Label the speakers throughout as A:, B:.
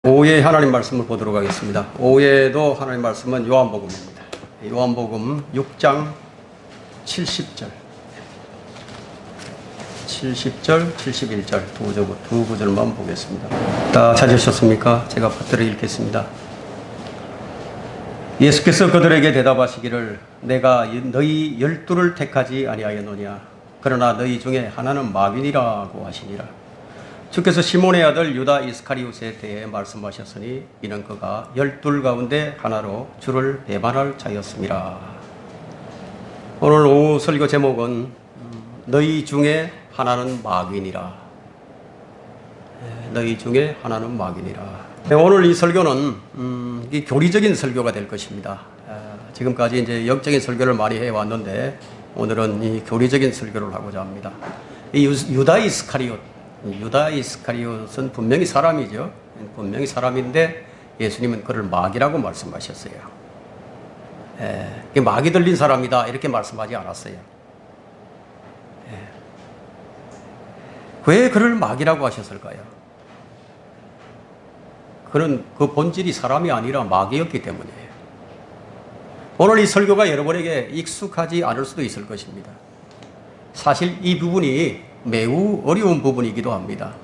A: 오후에 하나님 말씀을 보도록 하겠습니다. 오후에도 하나님 말씀은 요한복음입니다. 요한복음 6장 70절, 71절 두 구절만 보겠습니다. 다 찾으셨습니까? 제가 받들어 읽겠습니다. 예수께서 그들에게 대답하시기를 내가 너희 12를 택하지 아니하였느냐. 그러나 너희 중에 하나는 마귀니라고 하시니라. 주께서 시몬의 아들 유다 이스카리옷에 대해 말씀하셨으니 이는 그가 12 가운데 하나로 주를 배반할 자였습니다. 오늘 오후 설교 제목은 너희 중에 하나는 마귀니라. 너희 중에 하나는 마귀니라. 오늘 이 설교는 교리적인 설교가 될 것입니다. 지금까지 이제 영적인 설교를 많이 해왔는데 오늘은 이 교리적인 설교를 하고자 합니다. 이 유다 이스카리옷은 분명히 사람이죠. 분명히 사람인데 예수님은 그를 마귀라고 말씀하셨어요. 마귀 들린 사람이다 이렇게 말씀하지 않았어요. 왜 그를 마귀라고 하셨을까요? 그는 그 본질이 사람이 아니라 마귀였기 때문이에요. 오늘 이 설교가 여러분에게 익숙하지 않을 수도 있을 것입니다. 사실 이 부분이 매우 어려운 부분이기도 합니다.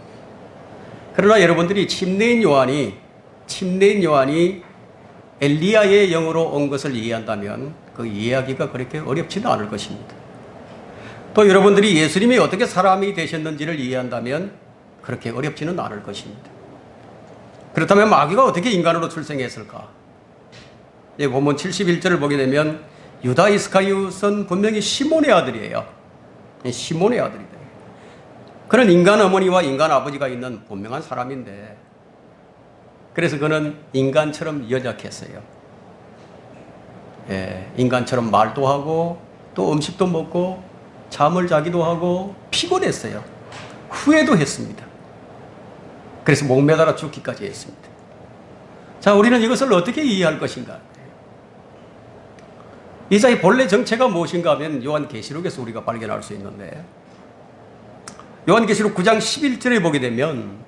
A: 그러나 여러분들이 침례인 요한이 엘리야의 영으로 온 것을 이해한다면 그 이해하기가 그렇게 어렵지는 않을 것입니다. 또 여러분들이 예수님이 어떻게 사람이 되셨는지를 이해한다면 그렇게 어렵지는 않을 것입니다. 그렇다면 마귀가 어떻게 인간으로 출생했을까? 본문 71절을 보게 되면 유다 이스카리옷은 분명히 시몬의 아들이에요. 시몬의 아들이다. 그는 인간 어머니와 인간 아버지가 있는 분명한 사람인데 그래서 그는 인간처럼 연약했어요. 인간처럼 말도 하고 또 음식도 먹고 잠을 자기도 하고 피곤했어요. 후회도 했습니다. 그래서 목매달아 죽기까지 했습니다. 자, 우리는 이것을 어떻게 이해할 것인가? 이 자의 본래 정체가 무엇인가 하면 요한계시록에서 우리가 발견할 수 있는데 요한계시록 9장 11절에 보게 되면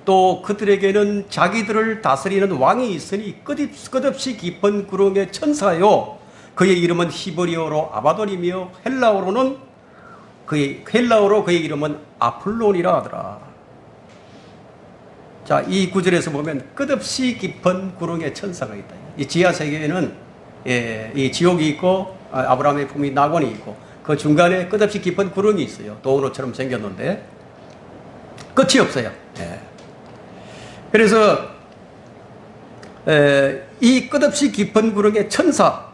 A: 또 그들에게는 자기들을 다스리는 왕이 있으니 끝없이 깊은 구름의 천사요 그의 이름은 히브리어로 아바돈이며 헬라어로 그의 이름은 아폴론이라 하더라. 자, 이 구절에서 보면 끝없이 깊은 구름의 천사가 있다. 이 지하 세계에는 이 지옥이 있고 아브라함의 품이 낙원이 있고 그 중간에 끝없이 깊은 구름이 있어요. 도우노처럼 생겼는데 끝이 없어요. 그래서 이 끝없이 깊은 구름의 천사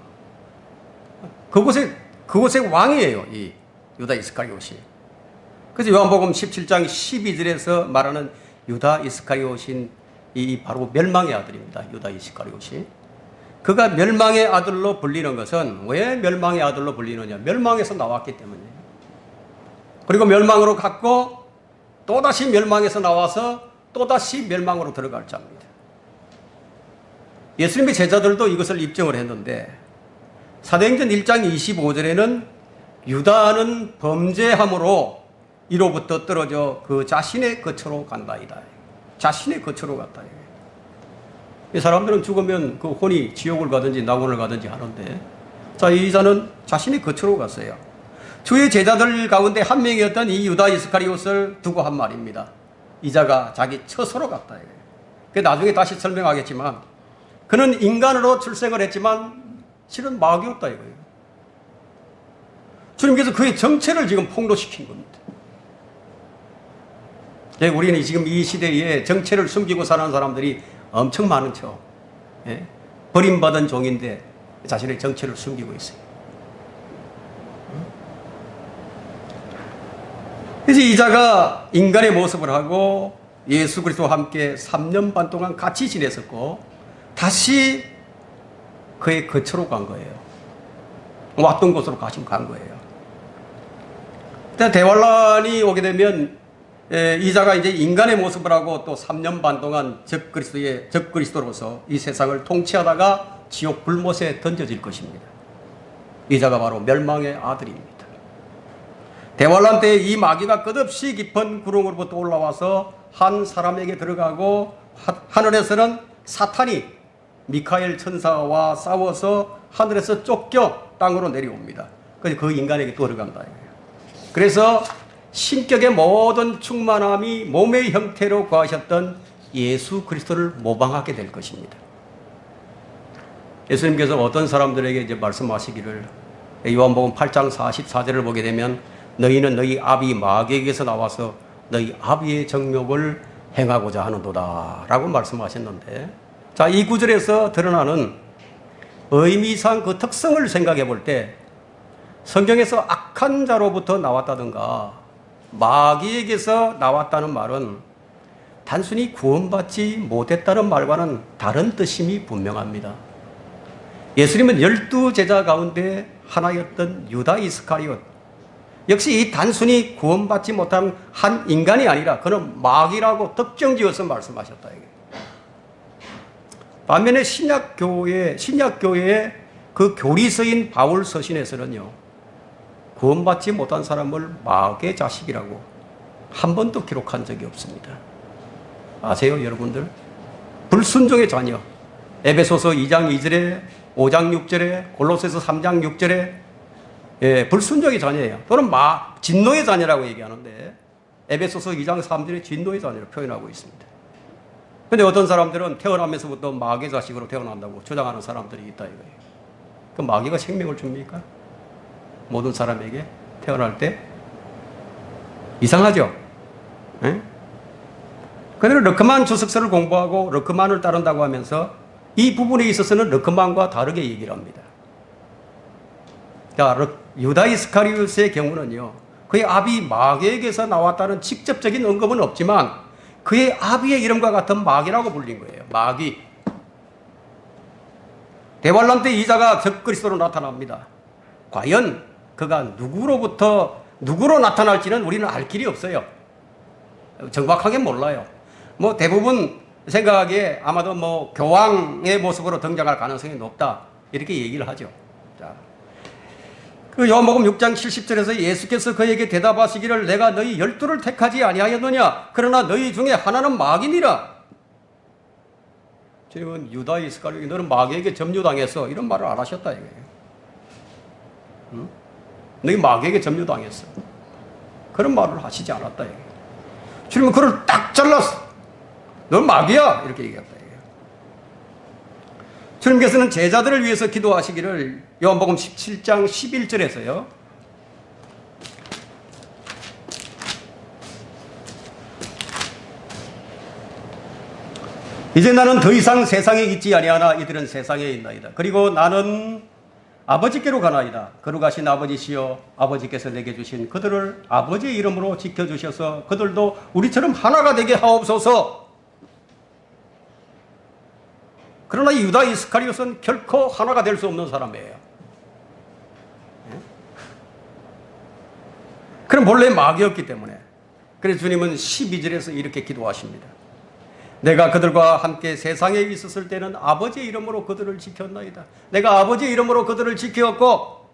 A: 그곳의 왕이에요. 이 유다 이스카리옷이. 그래서 요한복음 17장 12절에서 말하는 유다 이스카리옷인 이 바로 멸망의 아들입니다. 유다 이스카리옷이. 그가 멸망의 아들로 불리는 것은 왜 멸망의 아들로 불리느냐? 멸망에서 나왔기 때문이에요. 그리고 멸망으로 갔고 또다시 멸망에서 나와서 또다시 멸망으로 들어갈 자입니다. 예수님의 제자들도 이것을 입증을 했는데 사도행전 1장 25절에는 유다는 범죄함으로 이로부터 떨어져 그 자신의 거처로 간다이다. 자신의 거처로 갔다. 이 사람들은 죽으면 그 혼이 지옥을 가든지 낙원을 가든지 하는데 자, 이 자는 자신의 거처로 갔어요. 주의 제자들 가운데 한 명이었던 이 유다 이스카리옷을 두고 한 말입니다. 이 자가 자기 처소로 갔다. 그 나중에 다시 설명하겠지만 그는 인간으로 출생을 했지만 실은 마귀였다 이거예요. 주님께서 그의 정체를 지금 폭로시킨 겁니다. 우리는 지금 이 시대에 정체를 숨기고 사는 사람들이 엄청 많은 척. 버림받은 종인데 자신의 정체를 숨기고 있어요. 그래서 이 자가 인간의 모습을 하고 예수 그리스도와 함께 3년 반 동안 같이 지냈었고 다시 그의 거처로 간 거예요. 왔던 곳으로 간 거예요. 대환란이 오게 되면 이 자가 이제 인간의 모습을 하고 또 3년 반 동안 적그리스도로서 이 세상을 통치하다가 지옥 불못에 던져질 것입니다. 이 자가 바로 멸망의 아들입니다. 대환란 때 이 마귀가 끝없이 깊은 구름으로부터 올라와서 한 사람에게 들어가고 하늘에서는 사탄이 미카엘 천사와 싸워서 하늘에서 쫓겨 땅으로 내려옵니다. 그래서 그 인간에게 들어간다. 그래서 신격의 모든 충만함이 몸의 형태로 구하셨던 예수 그리스도를 모방하게 될 것입니다. 예수님께서 어떤 사람들에게 이제 말씀하시기를, 요한복음 8장 44절을 보게 되면 너희는 너희 아비 마귀에게서 나와서 너희 아비의 정욕을 행하고자 하는도다 라고 말씀하셨는데, 자, 이 구절에서 드러나는 의미상 그 특성을 생각해 볼 때 성경에서 악한 자로부터 나왔다든가 마귀에게서 나왔다는 말은 단순히 구원받지 못했다는 말과는 다른 뜻임이 분명합니다. 예수님은 12제자 가운데 하나였던 유다 이스카리옷, 역시 이 단순히 구원받지 못한 한 인간이 아니라 그는 마귀라고 특정지어서 말씀하셨다. 반면에 신약교회의 그 교리서인 바울 서신에서는요, 구원받지 못한 사람을 마귀의 자식이라고 한 번도 기록한 적이 없습니다. 아세요, 여러분들? 불순종의 자녀. 에베소서 2장 2절에, 5장 6절에, 골로새서 3장 6절에 불순종의 자녀예요. 또는 진노의 자녀라고 얘기하는데 에베소서 2장 3절에 진노의 자녀를 표현하고 있습니다. 그런데 어떤 사람들은 태어나면서부터 마귀의 자식으로 태어난다고 주장하는 사람들이 있다 이거예요. 그 마귀가 생명을 줍니까? 모든 사람에게 태어날 때? 이상하죠? 그들은 르크만 주석서를 공부하고 르크만을 따른다고 하면서 이 부분에 있어서는 르크만과 다르게 얘기를 합니다. 자, 유다 이스카리옷의 경우는요, 그의 아비 마귀에게서 나왔다는 직접적인 언급은 없지만 그의 아비의 이름과 같은 마귀라고 불린 거예요. 마귀. 대환란 때 이자가 적그리스도로 나타납니다. 과연 그가 누구로 나타날지는 우리는 알 길이 없어요. 정확하게 몰라요. 대부분 생각하기에 아마도 교황의 모습으로 등장할 가능성이 높다, 이렇게 얘기를 하죠. 자, 그 요한복음 6장 70절에서 예수께서 그에게 대답하시기를 내가 너희 12를 택하지 아니하였느냐? 그러나 너희 중에 하나는 마귀니라. 주님은 유다 이스카리오, 너는 마귀에게 점유당했어, 이런 말을 안 하셨다 이거예요. 너희 마귀에게 점유당했어, 그런 말을 하시지 않았다 이거예요. 주님은 그를 딱 잘랐어. 넌 마귀야, 이렇게 얘기했다 이거예요. 주님께서는 제자들을 위해서 기도하시기를 요한복음 17장 11절에서요, 이제 나는 더 이상 세상에 있지 아니하나 이들은 세상에 있나이다. 그리고 나는 아버지께로 가나이다. 거룩하신 아버지시여, 아버지께서 내게 주신 그들을 아버지의 이름으로 지켜주셔서 그들도 우리처럼 하나가 되게 하옵소서. 그러나 유다 이스카리옷은 결코 하나가 될 수 없는 사람이에요. 그럼 본래 마귀였기 때문에. 그래서 주님은 12절에서 이렇게 기도하십니다. 내가 그들과 함께 세상에 있었을 때는 아버지의 이름으로 그들을 지켰나이다. 내가 아버지의 이름으로 그들을 지켰고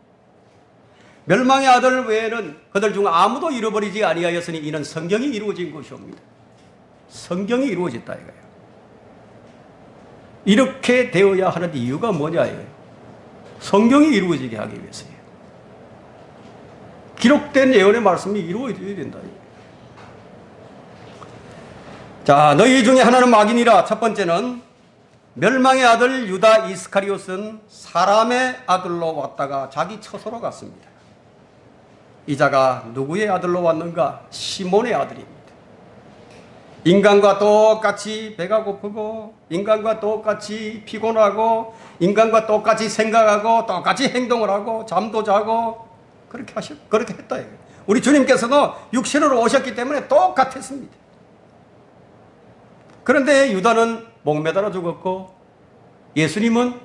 A: 멸망의 아들 외에는 그들 중 아무도 잃어버리지 아니하였으니 이는 성경이 이루어진 것이옵니다. 성경이 이루어졌다 이거예요. 이렇게 되어야 하는 이유가 뭐냐 이거예요. 성경이 이루어지게 하기 위해서예요. 기록된 예언의 말씀이 이루어져야 된다 이거예요. 자, 너희 중에 하나는 마귀니라. 첫 번째는 멸망의 아들 유다 이스카리옷은 사람의 아들로 왔다가 자기 처소로 갔습니다. 이 자가 누구의 아들로 왔는가? 시몬의 아들입니다. 인간과 똑같이 배가 고프고 인간과 똑같이 피곤하고 인간과 똑같이 생각하고 똑같이 행동을 하고 잠도 자고 그렇게 했다. 우리 주님께서도 육신으로 오셨기 때문에 똑같았습니다. 그런데 유다는 목매달아 죽었고 예수님은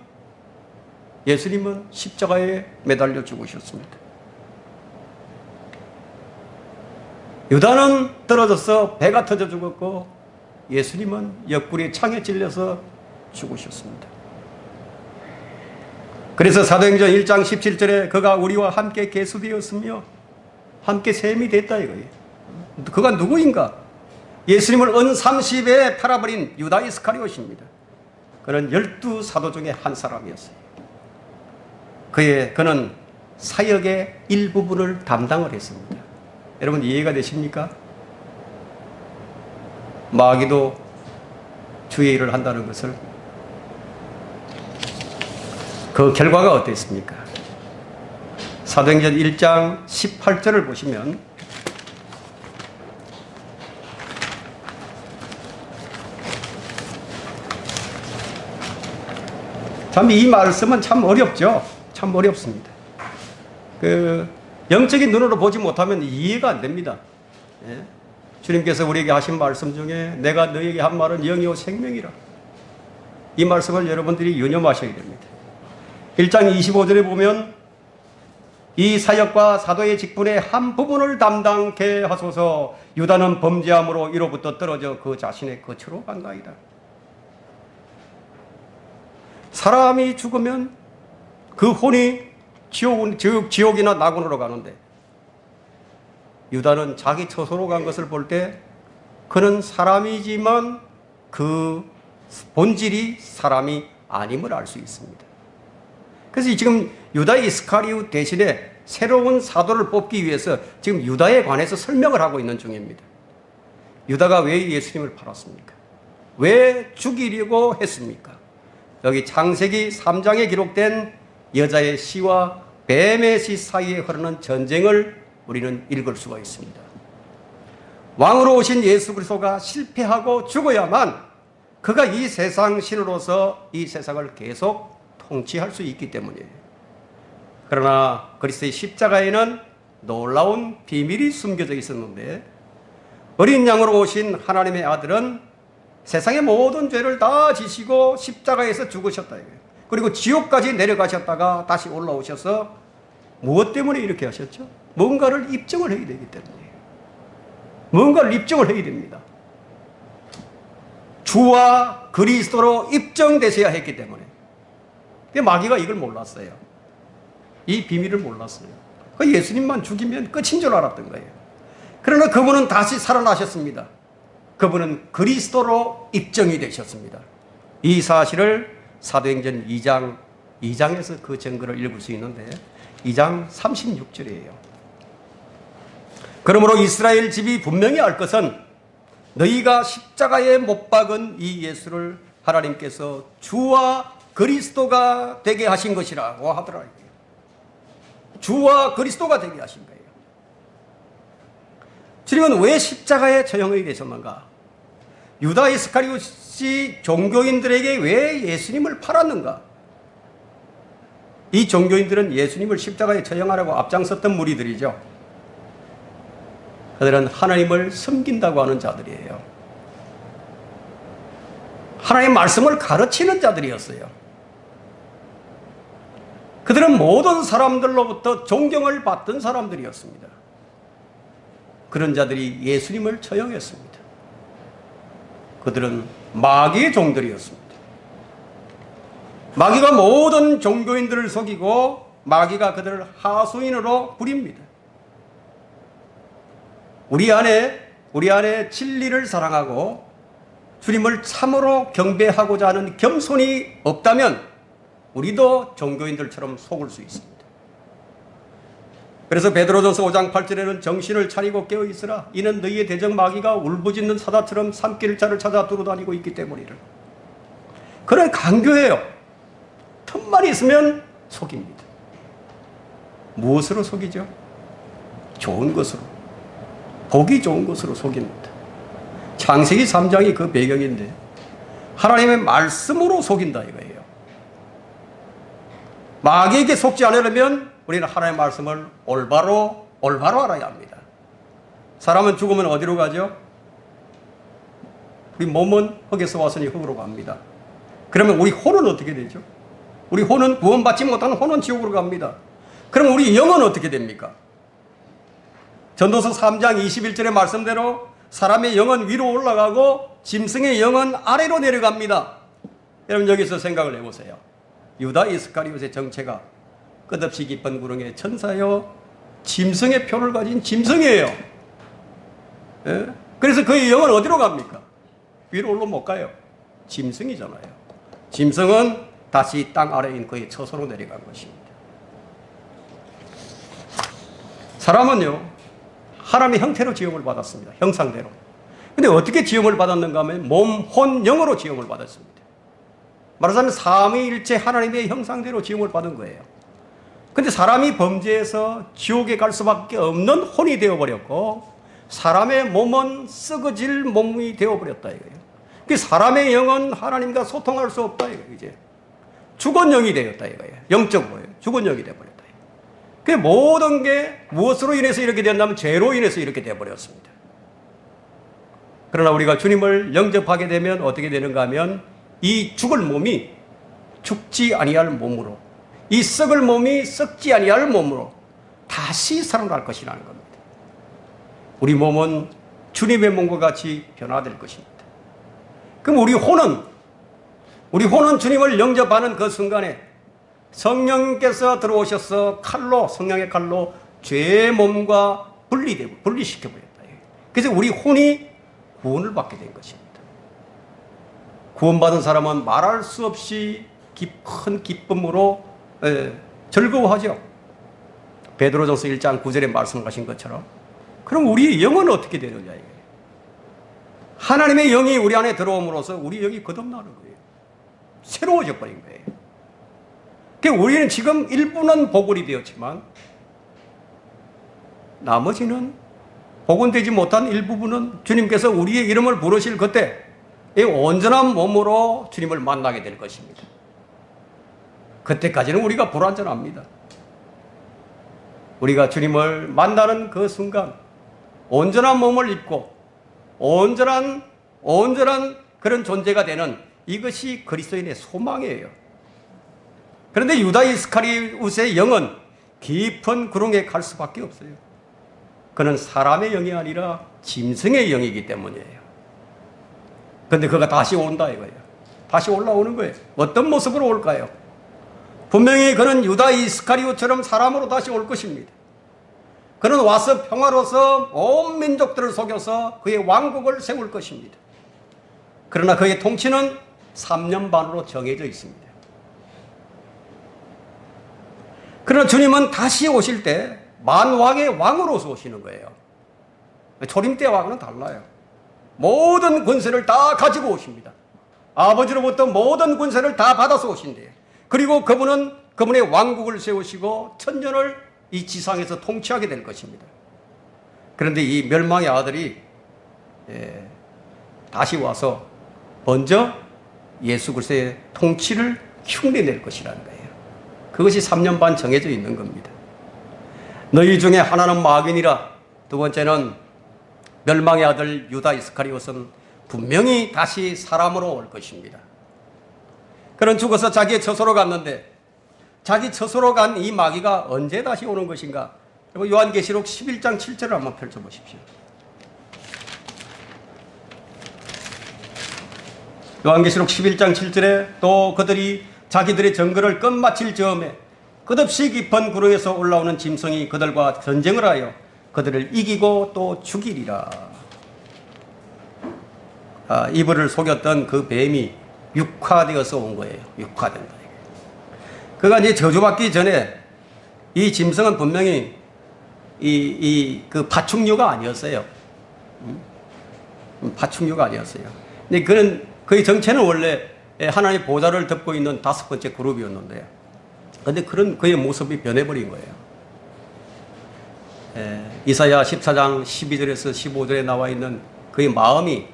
A: 십자가에 매달려 죽으셨습니다. 유다는 떨어져서 배가 터져 죽었고 예수님은 옆구리에 창에 찔려서 죽으셨습니다. 그래서 사도행전 1장 17절에 그가 우리와 함께 계수되었으며 함께 셈이 됐다 이거예요. 그가 누구인가? 예수님을 은30에 팔아버린 유다 이스카리옷입니다. 그는 12사도 중에 한 사람이었어요. 그는 사역의 일부분을 담당을 했습니다. 여러분 이해가 되십니까? 마귀도 주의 일을 한다는 것을, 그 결과가 어땠습니까? 사도행전 1장 18절을 보시면 참 이 말씀은 참 어렵죠. 참 어렵습니다. 영적인 눈으로 보지 못하면 이해가 안 됩니다. 예? 주님께서 우리에게 하신 말씀 중에 내가 너에게 한 말은 영이요 생명이라. 이 말씀을 여러분들이 유념하셔야 됩니다. 1장 25절에 보면 이 사역과 사도의 직분의 한 부분을 담당케 하소서. 유다는 범죄함으로 이로부터 떨어져 그 자신의 거처로 간다이다. 사람이 죽으면 그 혼이 지옥이나 낙원으로 가는데, 유다는 자기 처소로 간 것을 볼 때 그는 사람이지만 그 본질이 사람이 아님을 알 수 있습니다. 그래서 지금 유다 이스카리오 대신에 새로운 사도를 뽑기 위해서 지금 유다에 관해서 설명을 하고 있는 중입니다. 유다가 왜 예수님을 팔았습니까? 왜 죽이려고 했습니까? 여기 창세기 3장에 기록된 여자의 시와 뱀의 시 사이에 흐르는 전쟁을 우리는 읽을 수가 있습니다. 왕으로 오신 예수 그리스도가 실패하고 죽어야만 그가 이 세상 신으로서 이 세상을 계속 통치할 수 있기 때문이에요. 그러나 그리스도의 십자가에는 놀라운 비밀이 숨겨져 있었는데, 어린 양으로 오신 하나님의 아들은 세상의 모든 죄를 다 지시고 십자가에서 죽으셨다. 그리고 지옥까지 내려가셨다가 다시 올라오셔서 무엇 때문에 이렇게 하셨죠? 뭔가를 입증을 해야 되기 때문이에요. 뭔가를 입증을 해야 됩니다. 주와 그리스도로 입증되셔야 했기 때문에. 마귀가 이걸 몰랐어요. 이 비밀을 몰랐어요. 예수님만 죽이면 끝인 줄 알았던 거예요. 그러나 그분은 다시 살아나셨습니다. 그분은 그리스도로 입증이 되셨습니다. 이 사실을 사도행전 2장에서 그 증거를 읽을 수 있는데 2장 36절이에요. 그러므로 이스라엘 집이 분명히 알 것은 너희가 십자가에 못 박은 이 예수를 하나님께서 주와 그리스도가 되게 하신 것이라고 하더라고요. 주와 그리스도가 되게 하신 거예요. 주님은 왜 십자가에 처형이 되셨는가? 유다 이스카리옷이 종교인들에게 왜 예수님을 팔았는가? 이 종교인들은 예수님을 십자가에 처형하라고 앞장섰던 무리들이죠. 그들은 하나님을 섬긴다고 하는 자들이에요. 하나님의 말씀을 가르치는 자들이었어요. 그들은 모든 사람들로부터 존경을 받던 사람들이었습니다. 그런 자들이 예수님을 처형했습니다. 그들은 마귀의 종들이었습니다. 마귀가 모든 종교인들을 속이고 마귀가 그들을 하수인으로 부립니다. 우리 안에 진리를 사랑하고 주님을 참으로 경배하고자 하는 겸손이 없다면 우리도 종교인들처럼 속을 수 있습니다. 그래서 베드로전서 5장 8절에는 정신을 차리고 깨어 있으라. 이는 너희의 대적 마귀가 울부짖는 사자처럼 삼킬 자를 찾아 두루다니고 있기 때문이라. 그런 강교해요. 틈만 있으면 속입니다. 무엇으로 속이죠? 좋은 것으로. 보기 좋은 것으로 속입니다. 창세기 3장이 그 배경인데 하나님의 말씀으로 속인다 이거예요. 마귀에게 속지 않으려면 우리는 하나님의 말씀을 올바로 알아야 합니다. 사람은 죽으면 어디로 가죠? 우리 몸은 흙에서 왔으니 흙으로 갑니다. 그러면 우리 혼은 어떻게 되죠? 우리 혼은 구원받지 못하는 혼은 지옥으로 갑니다. 그럼 우리 영은 어떻게 됩니까? 전도서 3장 21절의 말씀대로 사람의 영은 위로 올라가고 짐승의 영은 아래로 내려갑니다. 여러분 여기서 생각을 해보세요. 유다 이스카리옷의 정체가 끝없이 깊은 구렁의 천사요 짐승의 표를 가진 짐승이에요. 예? 그래서 그의 영은 어디로 갑니까? 위로 올라 못 가요. 짐승이잖아요. 짐승은 다시 땅 아래에 있는 그의 처소로 내려간 것입니다. 사람은요, 하나님의 형태로 지음을 받았습니다. 형상대로. 근데 어떻게 지음을 받았는가 하면 몸, 혼, 영으로 지음을 받았습니다. 말하자면 삼위일체 하나님의 형상대로 지음을 받은 거예요. 근데 사람이 범죄해서 지옥에 갈 수밖에 없는 혼이 되어버렸고 사람의 몸은 썩어질 몸이 되어버렸다 이거예요. 그 사람의 영은 하나님과 소통할 수 없다 이거예요. 이제 죽은 영이 되었다 이거예요. 영적으로요. 죽은 영이 되어버렸다. 그 모든 게 무엇으로 인해서 이렇게 된다면 죄로 인해서 이렇게 되어버렸습니다. 그러나 우리가 주님을 영접하게 되면 어떻게 되는가 하면 이 죽을 몸이 죽지 아니할 몸으로, 이 썩을 몸이 썩지 아니할 몸으로 다시 살아날 것이라는 겁니다. 우리 몸은 주님의 몸과 같이 변화될 것입니다. 그럼 우리 혼은 주님을 영접하는 그 순간에 성령께서 들어오셔서 성령의 칼로 죄의 몸과 분리시켜버렸다. 그래서 우리 혼이 구원을 받게 된 것입니다. 구원받은 사람은 말할 수 없이 큰 기쁨으로 즐거워하죠. 베드로전서 1장 9절에 말씀하신 것처럼. 그럼 우리의 영은 어떻게 되느냐 이거예요. 하나님의 영이 우리 안에 들어옴으로써 우리 영이 거듭나는 거예요. 새로워져 버린 거예요. 그러니까 우리는 지금 일부는 복원이 되었지만 나머지는 복원되지 못한 일부분은 주님께서 우리의 이름을 부르실 그때 이 온전한 몸으로 주님을 만나게 될 것입니다. 그때까지는 우리가 불완전합니다. 우리가 주님을 만나는 그 순간 온전한 몸을 입고 온전한 그런 존재가 되는 이것이 그리스도인의 소망이에요. 그런데 유다 이스카리옷의 영은 깊은 구렁에 갈 수밖에 없어요. 그는 사람의 영이 아니라 짐승의 영이기 때문이에요. 그런데 그가 다시 온다 이거예요. 다시 올라오는 거예요. 어떤 모습으로 올까요? 분명히 그는 유다 이스카리옷처럼 사람으로 다시 올 것입니다. 그는 와서 평화로서 온 민족들을 속여서 그의 왕국을 세울 것입니다. 그러나 그의 통치는 3년 반으로 정해져 있습니다. 그러나 주님은 다시 오실 때 만왕의 왕으로서 오시는 거예요. 초림 때 왕은 달라요. 모든 권세를 다 가지고 오십니다. 아버지로부터 모든 권세를 다 받아서 오신대요. 그리고 그분은 그분의 왕국을 세우시고 천년을 이 지상에서 통치하게 될 것입니다. 그런데 이 멸망의 아들이 다시 와서 먼저 예수 그리스도의 통치를 흉내낼 것이라는 거예요. 그것이 3년 반 정해져 있는 겁니다. 너희 중에 하나는 마귀니라. 두 번째는 멸망의 아들 유다 이스카리옷은 분명히 다시 사람으로 올 것입니다. 그는 죽어서 자기의 처소로 갔는데 자기 처소로 간 이 마귀가 언제 다시 오는 것인가? 요한계시록 11장 7절을 한번 펼쳐보십시오. 요한계시록 11장 7절에 또 그들이 자기들의 정거를 끝마칠 즈음에 끝없이 깊은 구렁에서 올라오는 짐승이 그들과 전쟁을 하여 그들을 이기고 또 죽이리라. 이브를 속였던 그 뱀이 육화되어서 온 거예요. 육화된다. 그가 이제 저주받기 전에 이 짐승은 분명히 그 파충류가 아니었어요. 파충류가 아니었어요. 근데 그의 정체는 원래 하나님의 보좌를 덮고 있는 5번째 그룹이었는데, 근데 그의 모습이 변해버린 거예요. 이사야 14장 12절에서 15절에 나와 있는 그의 마음에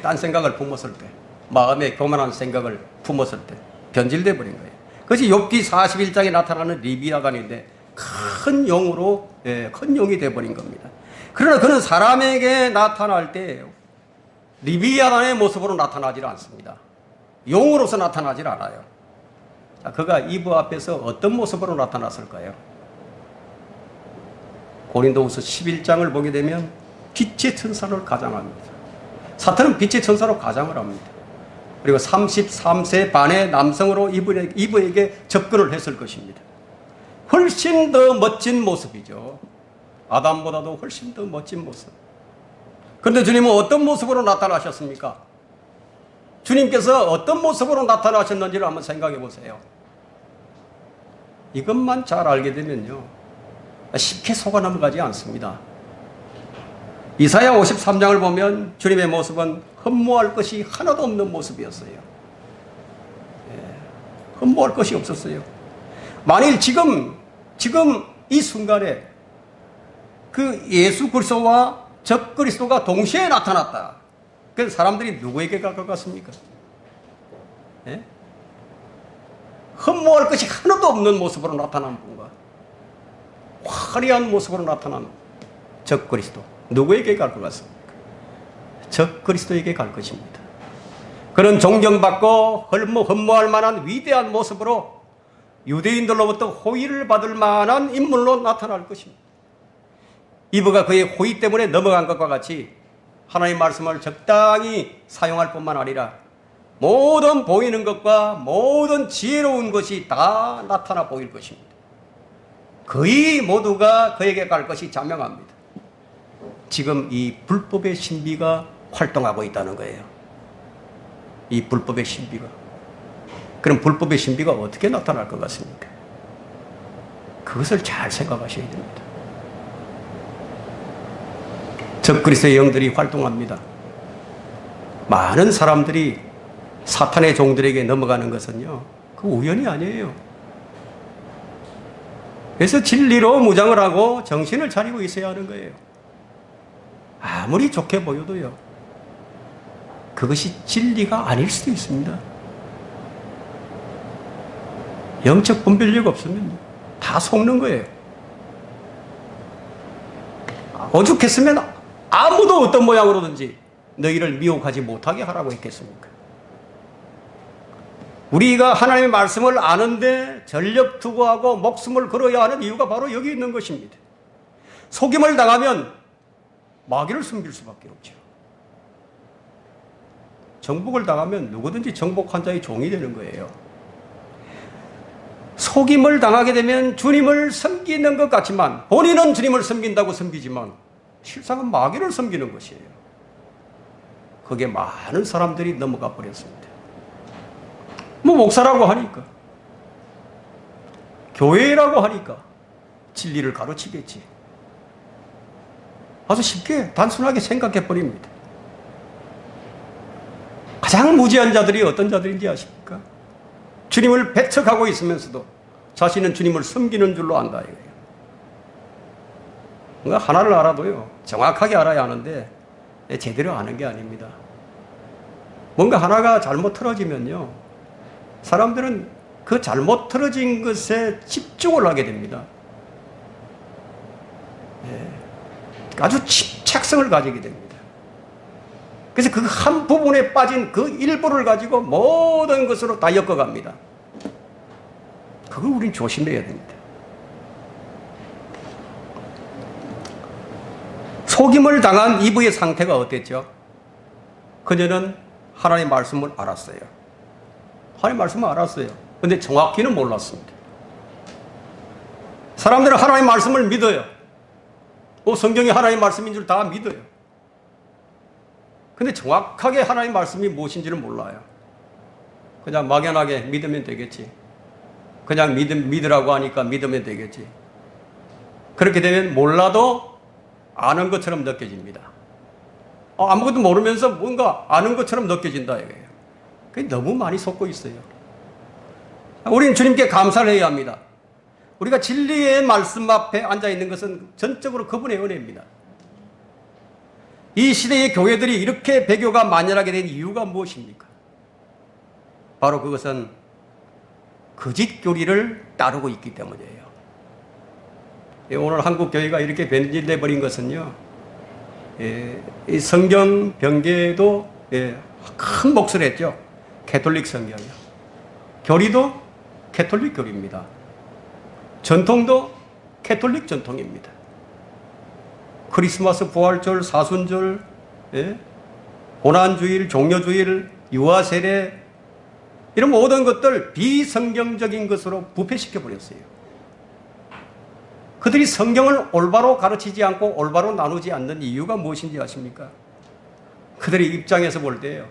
A: 딴 생각을 품었을 때, 마음에 교만한 생각을 품었을 때 변질돼 버린 거예요. 그것이 욥기 41장에 나타나는 리비아간인데 큰 용이 되어버린 겁니다. 그러나 그는 사람에게 나타날 때 리비아간의 모습으로 나타나질 않습니다. 용으로서 나타나질 않아요. 자, 그가 이브 앞에서 어떤 모습으로 나타났을까요? 고린도후서 11장을 보게 되면 빛의 천사를 가장합니다. 사탄은 빛의 천사로 가장을 합니다. 그리고 33세 반의 남성으로 이브에게 접근을 했을 것입니다. 훨씬 더 멋진 모습이죠. 아담보다도 훨씬 더 멋진 모습. 그런데 주님은 어떤 모습으로 나타나셨습니까? 주님께서 어떤 모습으로 나타나셨는지를 한번 생각해 보세요. 이것만 잘 알게 되면요, 쉽게 속아 넘어가지 않습니다. 이사야 53장을 보면 주님의 모습은 흠모할 것이 하나도 없는 모습이었어요. 흠모할 것이 없었어요. 만일 지금 이 순간에 그 예수 그리스도와 적 그리스도가 동시에 나타났다. 그래서 사람들이 누구에게 갈 것 같습니까? 예? 흠모할 것이 하나도 없는 모습으로 나타난 분과 화려한 모습으로 나타난 적 그리스도, 누구에게 갈 것 같습니까? 적 그리스도에게 갈 것입니다. 그런 존경받고 흠모할 만한 위대한 모습으로 유대인들로부터 호의를 받을 만한 인물로 나타날 것입니다. 이브가 그의 호의 때문에 넘어간 것과 같이 하나님의 말씀을 적당히 사용할 뿐만 아니라 모든 보이는 것과 모든 지혜로운 것이 다 나타나 보일 것입니다. 거의 모두가 그에게 갈 것이 자명합니다. 지금 이 불법의 신비가 활동하고 있다는 거예요. 이 불법의 신비가. 그럼 불법의 신비가 어떻게 나타날 것 같습니까? 그것을 잘 생각하셔야 됩니다. 적그리스도의 영들이 활동합니다. 많은 사람들이 사탄의 종들에게 넘어가는 것은요, 그 우연이 아니에요. 그래서 진리로 무장을 하고 정신을 차리고 있어야 하는 거예요. 아무리 좋게 보여도요, 그것이 진리가 아닐 수도 있습니다. 영적 분별력 없으면 다 속는 거예요. 오죽했으면 아무도 어떤 모양으로든지 너희를 미혹하지 못하게 하라고 했겠습니까? 우리가 하나님의 말씀을 아는데 전력 투구하고 목숨을 걸어야 하는 이유가 바로 여기 있는 것입니다. 속임을 당하면 마귀를 숨길 수밖에 없죠. 정복을 당하면 누구든지 정복한 자의 종이 되는 거예요. 속임을 당하게 되면 주님을 섬기는 것 같지만, 본인은 주님을 섬긴다고 섬기지만 실상은 마귀를 섬기는 것이에요. 거기에 많은 사람들이 넘어가 버렸습니다. 뭐 목사라고 하니까, 교회라고 하니까 진리를 가르치겠지. 아주 쉽게 단순하게 생각해 버립니다. 가장 무지한 자들이 어떤 자들인지 아십니까? 주님을 배척하고 있으면서도 자신은 주님을 섬기는 줄로 안다 이거예요. 뭔가 하나를 알아도요, 정확하게 알아야 하는데 제대로 아는 게 아닙니다. 뭔가 하나가 잘못 틀어지면요, 사람들은 그 잘못 틀어진 것에 집중을 하게 됩니다. 아주 집착성을 가지게 됩니다. 그래서 그 한 부분에 빠진 그 일부를 가지고 모든 것으로 다 엮어갑니다. 그걸 우린 조심해야 됩니다. 속임을 당한 이브의 상태가 어땠죠? 그녀는 하나님의 말씀을 알았어요. 하나님의 말씀을 알았어요. 그런데 정확히는 몰랐습니다. 사람들은 하나님의 말씀을 믿어요. 성경이 하나님의 말씀인 줄 다 믿어요. 근데 정확하게 하나님의 말씀이 무엇인지를 몰라요. 그냥 막연하게 믿으면 되겠지. 그냥 믿으라고 하니까 믿으면 되겠지. 그렇게 되면 몰라도 아는 것처럼 느껴집니다. 아무것도 모르면서 뭔가 아는 것처럼 느껴진다 이거예요. 그게 너무 많이 속고 있어요. 우리는 주님께 감사를 해야 합니다. 우리가 진리의 말씀 앞에 앉아 있는 것은 전적으로 그분의 은혜입니다. 이 시대의 교회들이 이렇게 배교가 만연하게 된 이유가 무엇입니까? 바로 그것은 거짓 교리를 따르고 있기 때문이에요. 오늘 한국 교회가 이렇게 변질돼 버린 것은요, 이 성경 변개도 큰 몫을 했죠. 캐톨릭 성경이요. 교리도 캐톨릭 교리입니다. 전통도 캐톨릭 전통입니다. 크리스마스, 부활절, 사순절, 고난주일, 종려주일, 유아세례, 이런 모든 것들 비성경적인 것으로 부패시켜 버렸어요. 그들이 성경을 올바로 가르치지 않고 올바로 나누지 않는 이유가 무엇인지 아십니까? 그들의 입장에서 볼 때요.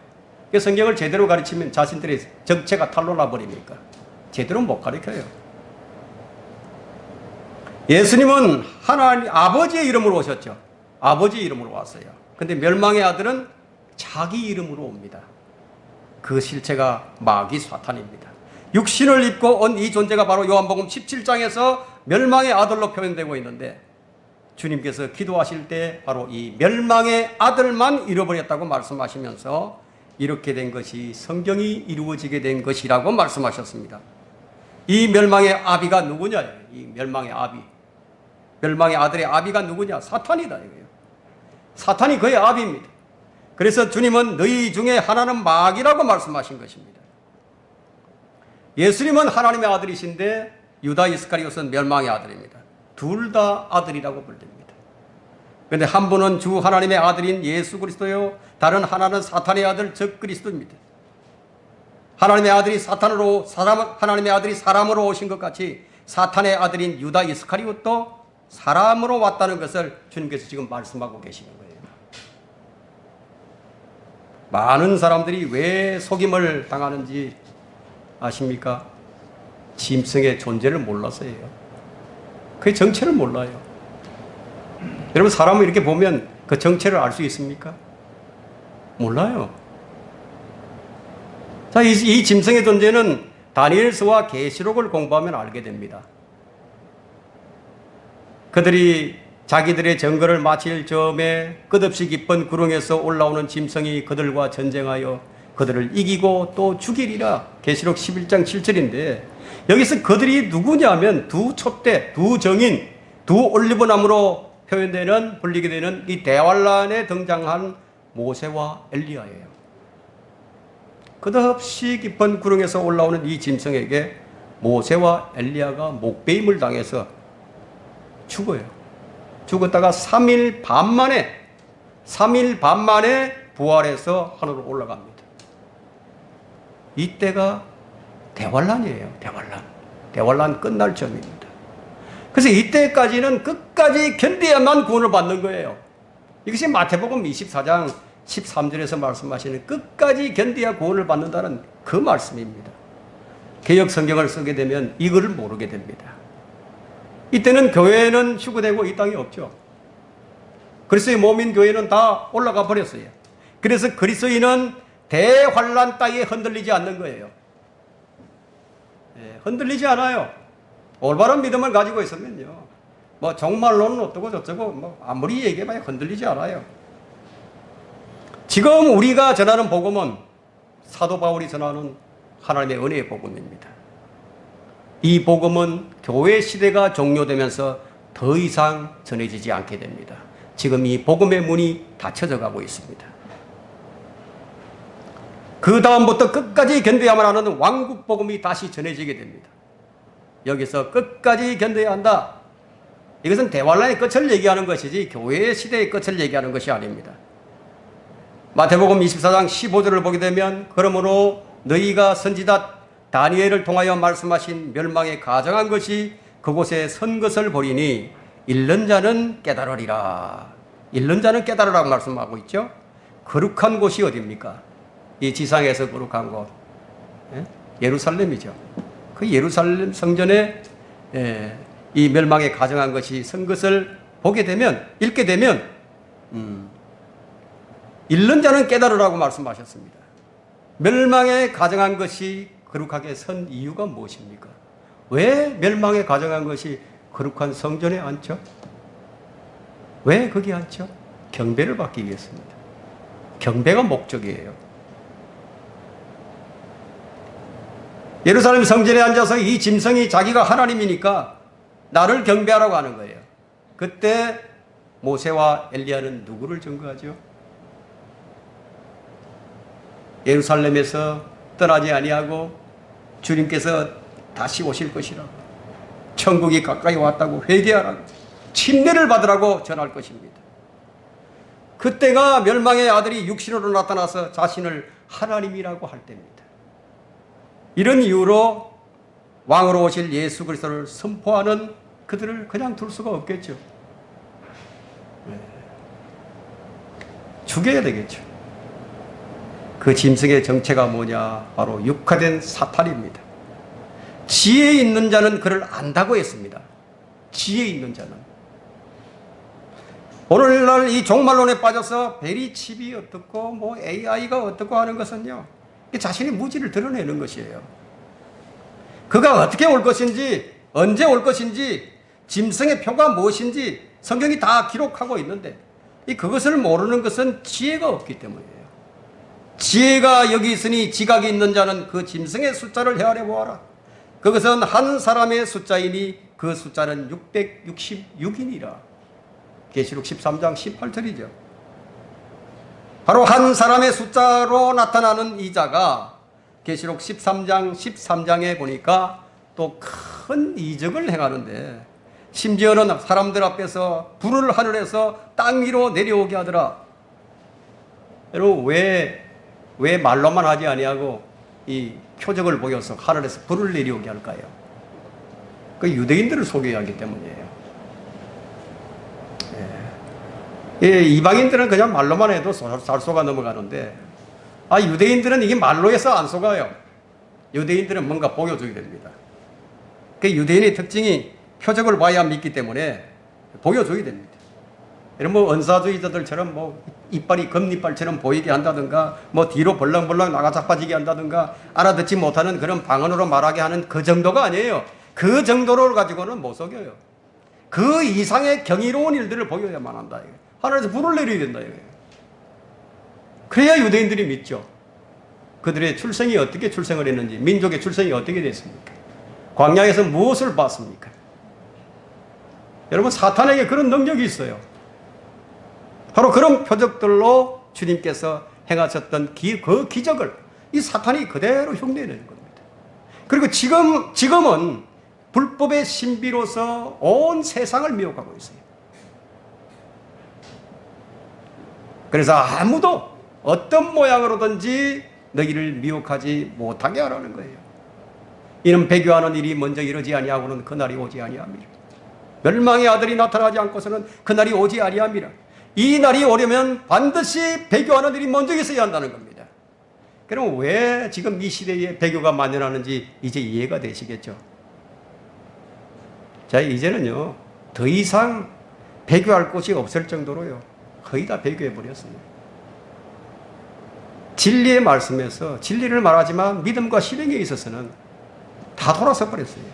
A: 성경을 제대로 가르치면 자신들의 정체가 탄로나 버립니까? 제대로 못 가르쳐요. 예수님은 하나님 아버지의 이름으로 오셨죠. 아버지의 이름으로 왔어요. 근데 멸망의 아들은 자기 이름으로 옵니다. 그 실체가 마귀 사탄입니다. 육신을 입고 온 이 존재가 바로 요한복음 17장에서 멸망의 아들로 표현되고 있는데, 주님께서 기도하실 때 바로 이 멸망의 아들만 잃어버렸다고 말씀하시면서 이렇게 된 것이 성경이 이루어지게 된 것이라고 말씀하셨습니다. 이 멸망의 아비가 누구냐? 이 멸망의 아비. 멸망의 아들의 아비가 누구냐? 사탄이다 이거예요. 사탄이 그의 아비입니다. 그래서 주님은 너희 중에 하나는 마귀라고 말씀하신 것입니다. 예수님은 하나님의 아들이신데 유다 이스카리ot은 멸망의 아들입니다. 둘 다 아들이라고 불립니다. 그런데 한 분은 주 하나님의 아들인 예수 그리스도요, 다른 하나는 사탄의 아들 적 그리스도입니다. 하나님의 아들이 하나님의 아들이 사람으로 오신 것 같이 사탄의 아들인 유다 이스카리ot도 사람으로 왔다는 것을 주님께서 지금 말씀하고 계시는 거예요. 많은 사람들이 왜 속임을 당하는지 아십니까? 짐승의 존재를 몰라서예요. 그의 정체를 몰라요. 여러분, 사람을 이렇게 보면 그 정체를 알 수 있습니까? 몰라요. 자, 이 짐승의 존재는 다니엘서와 계시록을 공부하면 알게 됩니다. 그들이 자기들의 정거를 마칠 즈음에 끝없이 깊은 구렁에서 올라오는 짐승이 그들과 전쟁하여 그들을 이기고 또 죽이리라. 계시록 11장 7절인데, 여기서 그들이 누구냐면 두 촛대, 두 정인, 두 올리브나무로 불리게 되는 이 대환란에 등장한 모세와 엘리야예요. 끝없이 깊은 구렁에서 올라오는 이 짐승에게 모세와 엘리야가 목베임을 당해서 죽어요. 죽었다가 3일 반 만에 부활해서 하늘로 올라갑니다. 이때가 대환란이에요. 대환란 끝날 점입니다. 그래서 이때까지는 끝까지 견뎌야만 구원을 받는 거예요. 이것이 마태복음 24장 13절에서 말씀하시는 끝까지 견뎌야 구원을 받는다는 그 말씀입니다. 개역 성경을 쓰게 되면 이거를 모르게 됩니다. 이때는 교회는 휴거되고 이 땅에 없죠. 그리스도의 몸인 교회는 다 올라가 버렸어요. 그래서 그리스도인은 대환란 따위에 흔들리지 않는 거예요. 흔들리지 않아요. 올바른 믿음을 가지고 있으면요, 뭐 정말로는 어떠고 저쩌고 뭐 아무리 얘기해봐야 흔들리지 않아요. 지금 우리가 전하는 복음은 사도 바울이 전하는 하나님의 은혜의 복음입니다. 이 복음은 교회 시대가 종료되면서 더 이상 전해지지 않게 됩니다. 지금 이 복음의 문이 닫혀져 가고 있습니다. 그 다음부터 끝까지 견뎌야만 하는 왕국 복음이 다시 전해지게 됩니다. 여기서 끝까지 견뎌야 한다. 이것은 대환란의 끝을 얘기하는 것이지 교회의 시대의 끝을 얘기하는 것이 아닙니다. 마태복음 24장 15절을 보게 되면, 그러므로 너희가 선지자 다니엘을 통하여 말씀하신 멸망에 가정한 것이 그곳에 선 것을 보리니 잃는 자는 깨달으리라. 잃는 자는 깨달으라고 말씀하고 있죠. 거룩한 곳이 어디입니까? 이 지상에서 거룩한 곳, 예루살렘이죠. 그 예루살렘 성전에 이 멸망에 가정한 것이 선 것을 보게 되면, 읽게 되면 잃는 자는 깨달으라고 말씀하셨습니다. 멸망에 가정한 것이 거룩하게 선 이유가 무엇입니까? 왜 멸망에 가정한 것이 거룩한 성전에 앉죠? 왜 거기 앉죠? 경배를 받기 위해서입니다. 경배가 목적이에요. 예루살렘 성전에 앉아서 이 짐승이 자기가 하나님이니까 나를 경배하라고 하는 거예요. 그때 모세와 엘리야는 누구를 증거하죠? 예루살렘에서 떠나지 아니하고 주님께서 다시 오실 것이라고, 천국이 가까이 왔다고 회개하라고, 침례를 받으라고 전할 것입니다. 그때가 멸망의 아들이 육신으로 나타나서 자신을 하나님이라고 할 때입니다. 이런 이유로 왕으로 오실 예수 그리스도를 선포하는 그들을 그냥 둘 수가 없겠죠. 죽여야 되겠죠. 그 짐승의 정체가 뭐냐? 바로 육화된 사탄입니다. 지혜 있는 자는 그를 안다고 했습니다. 지혜 있는 자는. 오늘날 이 종말론에 빠져서 베리칩이 어떻고 뭐 AI가 어떻고 하는 것은요, 자신의 무지를 드러내는 것이에요. 그가 어떻게 올 것인지, 언제 올 것인지, 짐승의 표가 무엇인지 성경이 다 기록하고 있는데, 그것을 모르는 것은 지혜가 없기 때문이에요. 지혜가 여기 있으니 지각이 있는 자는 그 짐승의 숫자를 헤아려 보아라. 그것은 한 사람의 숫자이니 그 숫자는 666이니라. 계시록 13장 18절이죠. 바로 한 사람의 숫자로 나타나는 이 자가 계시록 13장에 보니까 또 큰 이적을 행하는데, 심지어는 사람들 앞에서 불을 하늘에서 땅 위로 내려오게 하더라. 여러분, 왜 말로만 하지 아니하고 이 표적을 보여서 하늘에서 불을 내려오게 할까요? 그 유대인들을 속여야 하기 때문이에요. 예, 이방인들은 그냥 말로만 해도 잘 속아 넘어가는데, 유대인들은 이게 말로 해서 안 속아요. 유대인들은 뭔가 보여줘야 됩니다. 그 유대인의 특징이 표적을 봐야 믿기 때문에 보여줘야 됩니다. 이런 은사주의자들처럼 이빨이 금이빨처럼 보이게 한다든가, 뒤로 벌렁벌렁 나가 자빠지게 한다든가, 알아듣지 못하는 그런 방언으로 말하게 하는 그 정도가 아니에요. 그 정도로 가지고는 못 속여요. 그 이상의 경이로운 일들을 보여야만 한다. 하늘에서 불을 내려야 된다. 그래야 유대인들이 믿죠. 그들의 출생이 어떻게 출생을 했는지, 민족의 출생이 어떻게 됐습니까? 광야에서 무엇을 봤습니까? 여러분, 사탄에게 그런 능력이 있어요. 바로 그런 표적들로 주님께서 행하셨던 그 기적을 이 사탄이 그대로 흉내내는 겁니다. 그리고 지금은 불법의 신비로서 온 세상을 미혹하고 있어요. 그래서 아무도 어떤 모양으로든지 너희를 미혹하지 못하게 하라는 거예요. 이는 배교하는 일이 먼저 이르지 아니하고는 그날이 오지 아니함이라. 멸망의 아들이 나타나지 않고서는 그날이 오지 아니함이라. 이 날이 오려면 반드시 배교하는 일이 먼저 있어야 한다는 겁니다. 그럼 왜 지금 이 시대에 배교가 만연하는지 이제 이해가 되시겠죠? 자, 이제는요, 더 이상 배교할 곳이 없을 정도로요, 거의 다 배교해 버렸어요. 진리의 말씀에서 진리를 말하지만 믿음과 실행에 있어서는 다 돌아서 버렸어요.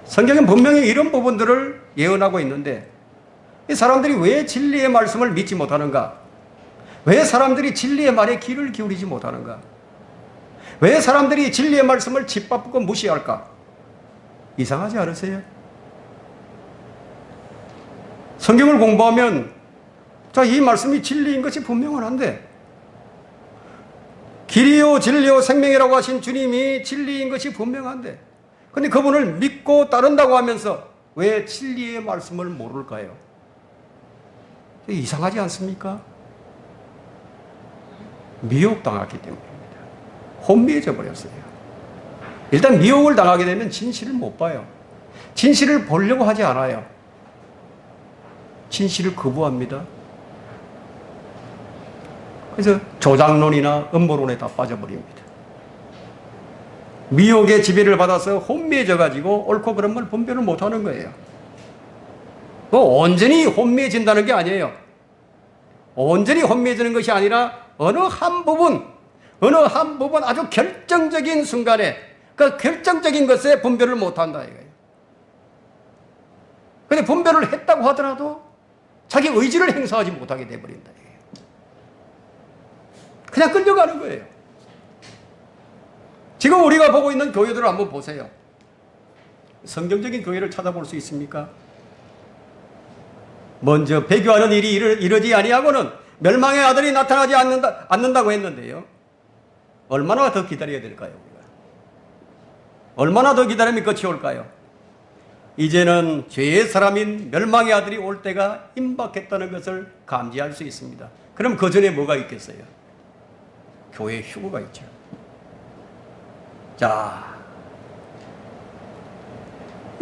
A: 성경은 분명히 이런 부분들을 예언하고 있는데, 이 사람들이 왜 진리의 말씀을 믿지 못하는가? 왜 사람들이 진리의 말에 귀를 기울이지 못하는가? 왜 사람들이 진리의 말씀을 짓밟고 무시할까? 이상하지 않으세요? 성경을 공부하면 이 말씀이 진리인 것이 분명한데, 길이요 진리요 생명이라고 하신 주님이 진리인 것이 분명한데, 근데 그분을 믿고 따른다고 하면서 왜 진리의 말씀을 모를까요? 이상하지 않습니까? 미혹당했기 때문입니다. 혼미해져 버렸어요. 일단 미혹을 당하게 되면 진실을 못 봐요. 진실을 보려고 하지 않아요. 진실을 거부합니다. 그래서 조장론이나 음모론에 다 빠져버립니다. 미혹의 지배를 받아서 혼미해져 가지고 옳고 그런 걸 분별을 못하는 거예요. 온전히 혼미해진다는 게 아니에요. 온전히 혼미해지는 것이 아니라 어느 한 부분 아주 결정적인 순간에 그 결정적인 것에 분별을 못한다 이거예요. 근데 분별을 했다고 하더라도 자기 의지를 행사하지 못하게 돼버린다 이거예요. 그냥 끌려가는 거예요. 지금 우리가 보고 있는 교회들을 한번 보세요. 성경적인 교회를 찾아볼 수 있습니까? 먼저 배교하는 일이 이르지 아니하고는 멸망의 아들이 나타나지 않는다고 했는데요. 얼마나 더 기다려야 될까요? 우리가? 얼마나 더 기다리면 끝이 올까요? 이제는 죄의 사람인 멸망의 아들이 올 때가 임박했다는 것을 감지할 수 있습니다. 그럼 그 전에 뭐가 있겠어요? 교회 휴거가 있죠. 자,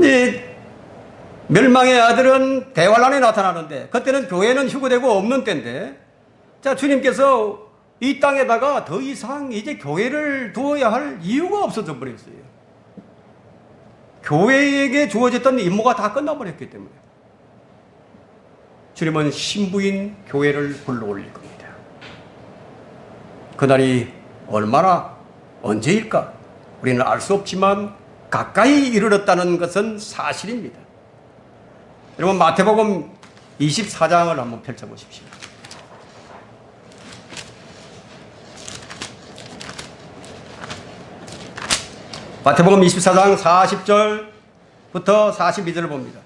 A: 이 멸망의 아들은 대환란에 나타나는데, 그때는 교회는 휴거되고 없는 때인데, 자, 주님께서 이 땅에다가 더 이상 이제 교회를 두어야 할 이유가 없어져 버렸어요. 교회에게 주어졌던 임무가 다 끝나버렸기 때문에 주님은 신부인 교회를 불러올릴 겁니다. 그날이 얼마나 언제일까? 우리는 알 수 없지만 가까이 이르렀다는 것은 사실입니다. 여러분, 마태복음 24장을 한번 펼쳐보십시오. 마태복음 24장 40절부터 42절을 봅니다.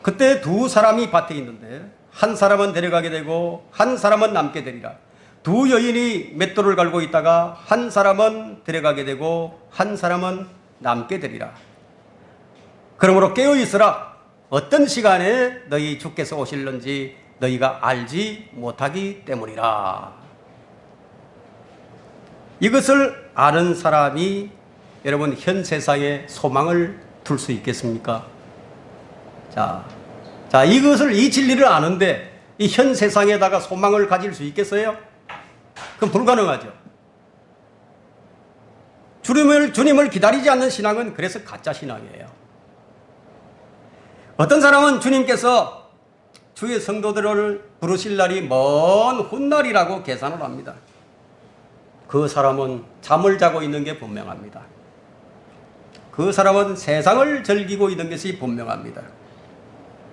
A: 그때 두 사람이 밭에 있는데 한 사람은 데려가게 되고 한 사람은 남게 되리라. 두 여인이 맷돌을 갈고 있다가 한 사람은 데려가게 되고 한 사람은 남게 되리라. 그러므로 깨어 있으라. 어떤 시간에 너희 주께서 오실는지 너희가 알지 못하기 때문이라. 이것을 아는 사람이 여러분 현 세상에 소망을 둘 수 있겠습니까? 자, 이것을 이 진리를 아는데 이 현 세상에다가 소망을 가질 수 있겠어요? 그건 불가능하죠. 주님을 기다리지 않는 신앙은 그래서 가짜 신앙이에요. 어떤 사람은 주님께서 주의 성도들을 부르실 날이 먼 훗날이라고 계산을 합니다. 그 사람은 잠을 자고 있는 게 분명합니다. 그 사람은 세상을 즐기고 있는 것이 분명합니다.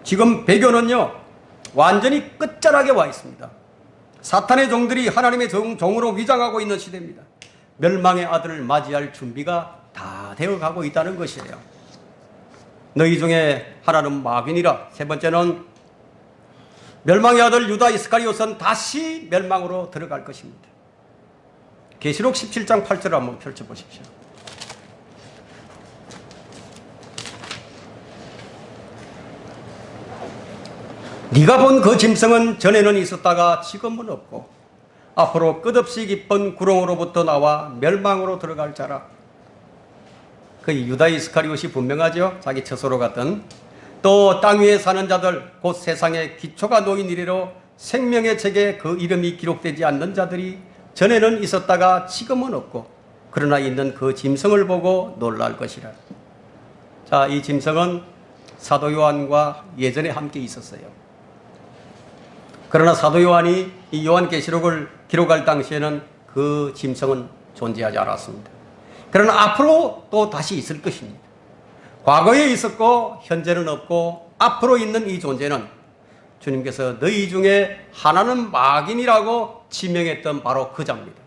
A: 지금 배교는요, 완전히 끝자락에 와 있습니다. 사탄의 종들이 하나님의 종으로 위장하고 있는 시대입니다. 멸망의 아들을 맞이할 준비가 다 되어가고 있다는 것이에요. 너희 중에 하나는 마귀니라. 세 번째는 멸망의 아들 유다 이스카리옷은 다시 멸망으로 들어갈 것입니다. 계시록 17장 8절을 한번 펼쳐보십시오. 네가 본 그 짐승은 전에는 있었다가 지금은 없고 앞으로 끝없이 깊은 구렁으로부터 나와 멸망으로 들어갈 자라. 그 유다 이스카리옷이 분명하죠. 자기 처소로 갔던. 또 땅 위에 사는 자들 곧 세상에 기초가 놓인 이래로 생명의 책에 그 이름이 기록되지 않는 자들이 전에는 있었다가 지금은 없고 그러나 있는 그 짐승을 보고 놀랄 것이라. 자, 이 짐승은 사도 요한과 예전에 함께 있었어요. 그러나 사도 요한이 이 요한계시록을 기록할 당시에는 그 짐승은 존재하지 않았습니다. 그러나 앞으로 또 다시 있을 것입니다. 과거에 있었고 현재는 없고 앞으로 있는 이 존재는 주님께서 너희 중에 하나는 마귀니라고 지명했던 바로 그 자입니다.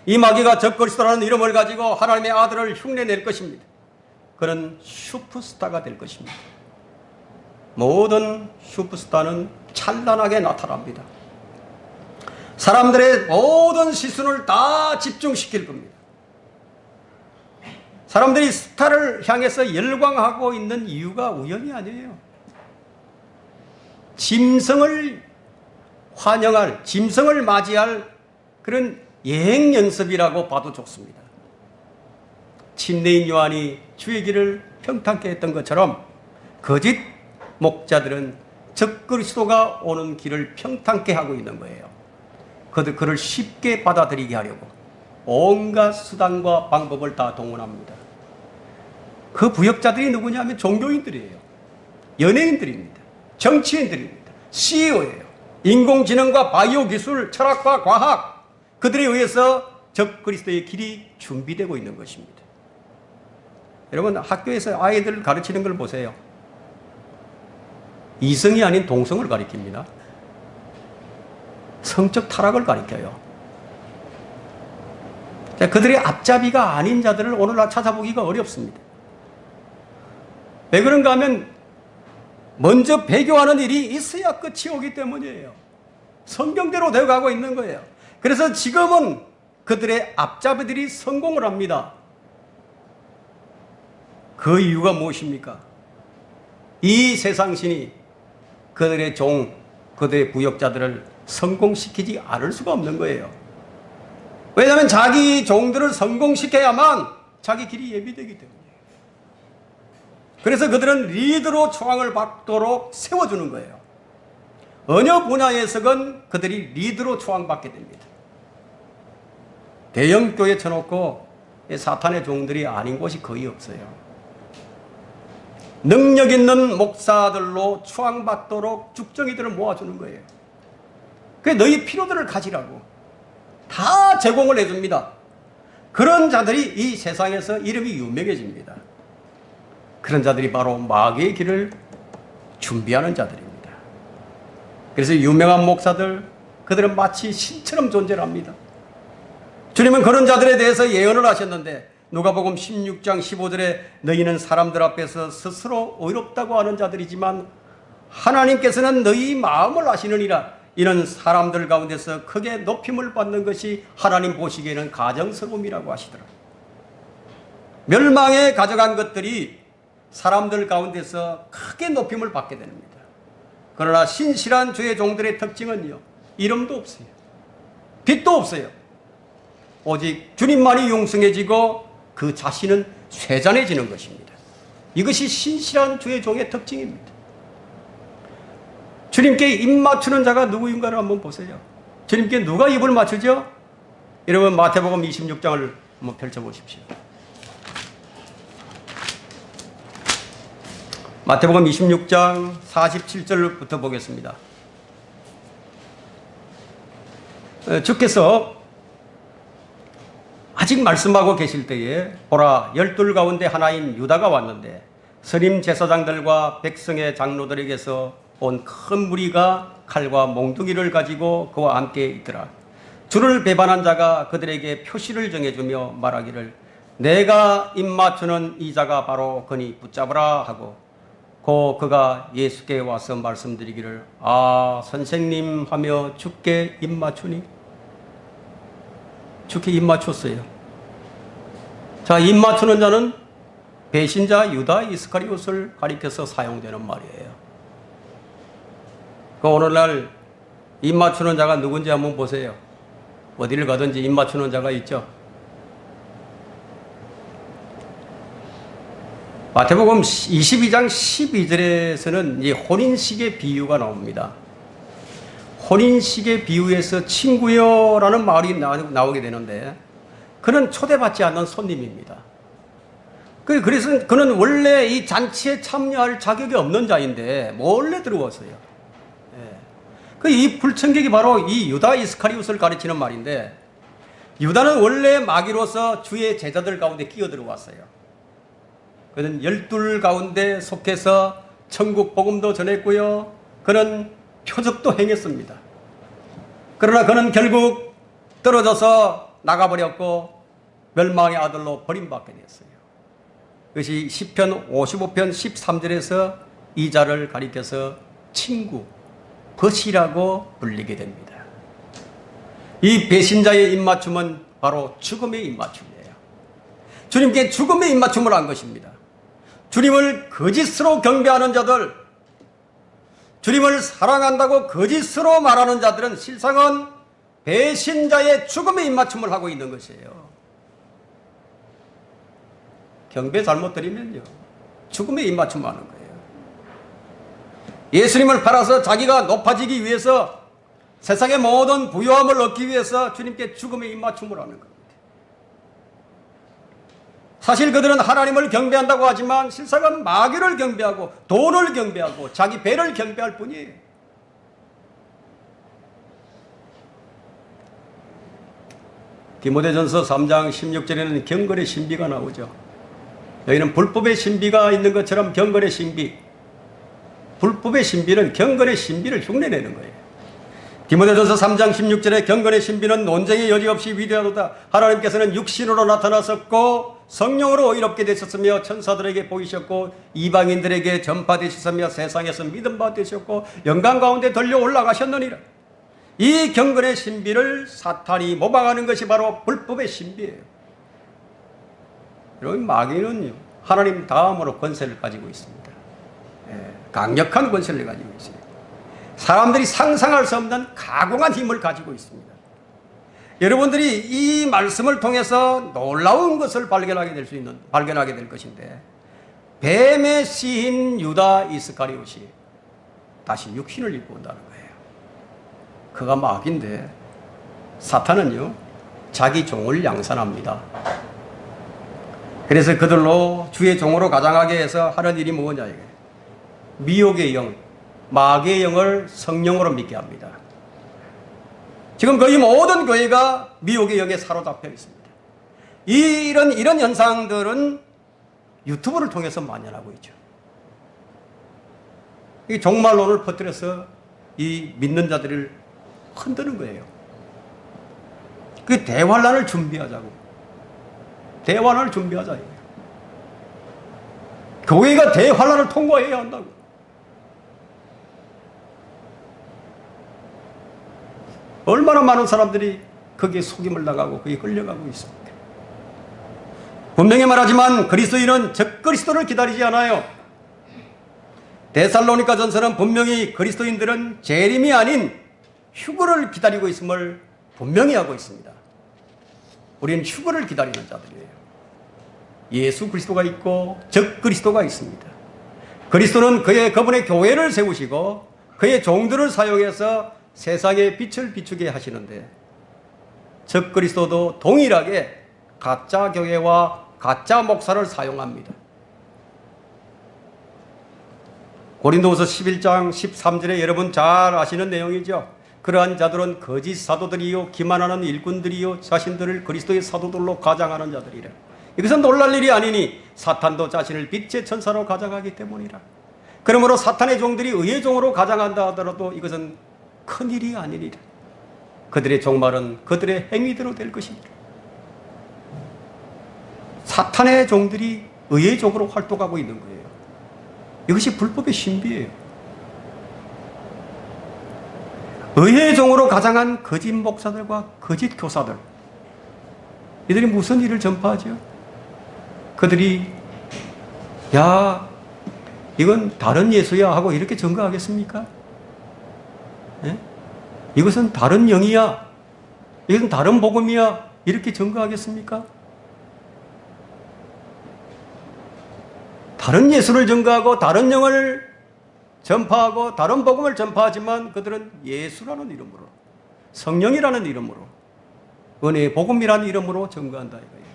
A: 이 마귀가 적그리스도라는 이름을 가지고 하나님의 아들을 흉내낼 것입니다. 그는 슈퍼스타가 될 것입니다. 모든 슈퍼스타는 찬란하게 나타납니다. 사람들의 모든 시선을 다 집중시킬 겁니다. 사람들이 스타를 향해서 열광하고 있는 이유가 우연이 아니에요. 짐승을 환영할, 짐승을 맞이할 그런 예행 연습이라고 봐도 좋습니다. 침례인 요한이 주의 길을 평탄케 했던 것처럼 거짓 목자들은 적그리스도가 오는 길을 평탄케 하고 있는 거예요. 그를 쉽게 받아들이게 하려고 온갖 수단과 방법을 다 동원합니다. 그 부역자들이 누구냐면 종교인들이에요. 연예인들입니다. 정치인들입니다. CEO예요. 인공지능과 바이오 기술, 철학과 과학, 그들에 의해서 적그리스도의 길이 준비되고 있는 것입니다. 여러분, 학교에서 아이들을 가르치는 걸 보세요. 이성이 아닌 동성을 가리킵니다. 성적 타락을 가리켜요. 그들의 앞잡이가 아닌 자들을 오늘날 찾아보기가 어렵습니다. 왜 그런가 하면 먼저 배교하는 일이 있어야 끝이 오기 때문이에요. 성경대로 되어가고 있는 거예요. 그래서 지금은 그들의 앞잡이들이 성공을 합니다. 그 이유가 무엇입니까? 이 세상신이 그들의 그들의 부역자들을 성공시키지 않을 수가 없는 거예요. 왜냐하면 자기 종들을 성공시켜야만 자기 길이 예비되기 때문이에요. 그래서 그들은 리더로 초항을 받도록 세워주는 거예요. 어느 분야에서건 그들이 리더로 추앙받게 됩니다. 대형 교회 쳐놓고 사탄의 종들이 아닌 곳이 거의 없어요. 능력 있는 목사들로 추앙받도록 죽정이들을 모아주는 거예요. 그게 너희 필요들을 가지라고 다 제공을 해줍니다. 그런 자들이 이 세상에서 이름이 유명해집니다. 그런 자들이 바로 마귀의 길을 준비하는 자들입니다. 그래서 유명한 목사들, 그들은 마치 신처럼 존재를 합니다. 주님은 그런 자들에 대해서 예언을 하셨는데 누가복음 16장 15절에 너희는 사람들 앞에서 스스로 의롭다고 하는 자들이지만 하나님께서는 너희 마음을 아시느니라. 이는 사람들 가운데서 크게 높임을 받는 것이 하나님 보시기에는 가정스러움이라고 하시더라. 멸망에 가져간 것들이 사람들 가운데서 크게 높임을 받게 됩니다. 그러나 신실한 주의 종들의 특징은요, 이름도 없어요. 빛도 없어요. 오직 주님만이 융성해지고 그 자신은 쇠잔해지는 것입니다. 이것이 신실한 주의 종의 특징입니다. 주님께 입 맞추는 자가 누구인가를 한번 보세요. 주님께 누가 입을 맞추죠? 여러분 마태복음 26장을 한번 펼쳐보십시오. 마태복음 26장 47절부터 보겠습니다. 주께서 아직 말씀하고 계실 때에 보라, 12 가운데 하나인 유다가 왔는데 서림 제사장들과 백성의 장로들에게서 온 큰 무리가 칼과 몽둥이를 가지고 그와 함께 있더라. 주를 배반한 자가 그들에게 표시를 정해주며 말하기를 내가 입맞추는 이 자가 바로 그니 붙잡으라 하고 그가 예수께 와서 말씀드리기를 아 선생님 하며 주께 입맞추니 주께 입맞췄어요. 자, 입맞추는 자는 배신자 유다 이스카리옷을 가리켜서 사용되는 말이에요. 오늘날 입맞추는 자가 누군지 한번 보세요. 어디를 가든지 입맞추는 자가 있죠. 마태복음 22장 12절에서는 이 혼인식의 비유가 나옵니다. 혼인식의 비유에서 친구여라는 말이 나오게 되는데 그는 초대받지 않는 손님입니다. 그래서 그는 원래 이 잔치에 참여할 자격이 없는 자인데 몰래 들어왔어요. 이 불청객이 바로 이 유다 이스카리옷을 가르치는 말인데 유다는 원래 마귀로서 주의 제자들 가운데 끼어 들어왔어요. 그는 12 가운데 속해서 천국 복음도 전했고요. 그는 표적도 행했습니다. 그러나 그는 결국 떨어져서 나가버렸고 멸망의 아들로 버림받게 됐어요. 그것이 시편 55편 13절에서 이 자를 가리켜서 친구, 벗이라고 불리게 됩니다. 이 배신자의 입맞춤은 바로 죽음의 입맞춤이에요. 주님께 죽음의 입맞춤을 한 것입니다. 주님을 거짓으로 경배하는 자들, 주님을 사랑한다고 거짓으로 말하는 자들은 실상은 배신자의 죽음의 입맞춤을 하고 있는 것이에요. 경배 잘못 드리면요, 죽음의 입맞춤 하는 거예요. 예수님을 팔아서 자기가 높아지기 위해서 세상의 모든 부유함을 얻기 위해서 주님께 죽음의 입맞춤을 하는 겁니다. 사실 그들은 하나님을 경배한다고 하지만 실상은 마귀를 경배하고 돈을 경배하고 자기 배를 경배할 뿐이에요. 디모데전서 3장 16절에는 경건의 신비가 나오죠. 여기는 불법의 신비가 있는 것처럼 경건의 신비, 불법의 신비는 경건의 신비를 흉내내는 거예요. 디모데전서 3장 16절에 경건의 신비는 논쟁의 여지 없이 위대하도다. 하나님께서는 육신으로 나타나셨고 성령으로 의롭게 되셨으며 천사들에게 보이셨고 이방인들에게 전파되셨으며 세상에서 믿음받 되셨고 영광 가운데 들려 올라가셨느니라. 이 경건의 신비를 사탄이 모방하는 것이 바로 불법의 신비예요. 여러분, 마귀는요, 하나님 다음으로 권세를 가지고 있습니다. 강력한 권세를 가지고 있어요. 사람들이 상상할 수 없는 가공한 힘을 가지고 있습니다. 여러분들이 이 말씀을 통해서 놀라운 것을 발견하게 될 것인데, 뱀의 씨인 유다 이스카리옷이 다시 육신을 입고 온다는 거예요. 그가 마귀인데 사탄은요 자기 종을 양산합니다. 그래서 그들로 주의 종으로 가장하게 해서 하는 일이 뭐냐 이게 미혹의 영, 마귀의 영을 성령으로 믿게 합니다. 지금 거의 모든 교회가 미혹의 영에 사로잡혀 있습니다. 이런 현상들은 유튜브를 통해서 만연하고 있죠. 이 종말론을 퍼뜨려서 이 믿는 자들을 흔드는 거예요. 그 대환란을 준비하자고. 대환란을 준비하자. 교회가 대환란을 통과해야 한다고. 얼마나 많은 사람들이 거기에 속임을 당하고 거기에 끌려가고 있습니까? 분명히 말하지만 그리스도인은 적그리스도를 기다리지 않아요. 데살로니가 전서는 분명히 그리스도인들은 재림이 아닌 휴거를 기다리고 있음을 분명히 하고 있습니다. 우리는 휴거를 기다리는 자들이에요. 예수 그리스도가 있고 적그리스도가 있습니다. 그리스도는 그분의 교회를 세우시고 그의 종들을 사용해서 세상의 빛을 비추게 하시는데 적그리스도도 동일하게 가짜 교회와 가짜 목사를 사용합니다. 고린도후서 11장 13절에 여러분 잘 아시는 내용이죠. 그러한 자들은 거짓 사도들이요 기만하는 일꾼들이요 자신들을 그리스도의 사도들로 가장하는 자들이라. 이것은 놀랄 일이 아니니 사탄도 자신을 빛의 천사로 가장하기 때문이라. 그러므로 사탄의 종들이 의의 종으로 가장한다 하더라도 이것은 큰일이 아니니라. 그들의 종말은 그들의 행위대로 될 것입니다. 사탄의 종들이 의의 종으로 활동하고 있는 거예요. 이것이 불법의 신비예요. 의의 종으로 가장한 거짓 목사들과 거짓 교사들, 이들이 무슨 일을 전파하죠? 그들이 야 이건 다른 예수야 하고 이렇게 증거하겠습니까? 예? 이것은 다른 영이야, 이것은 다른 복음이야 이렇게 증거하겠습니까? 다른 예수를 증거하고 다른 영을 전파하고 다른 복음을 전파하지만 그들은 예수라는 이름으로, 성령이라는 이름으로, 은혜의 복음이라는 이름으로 증거한다 이거예요.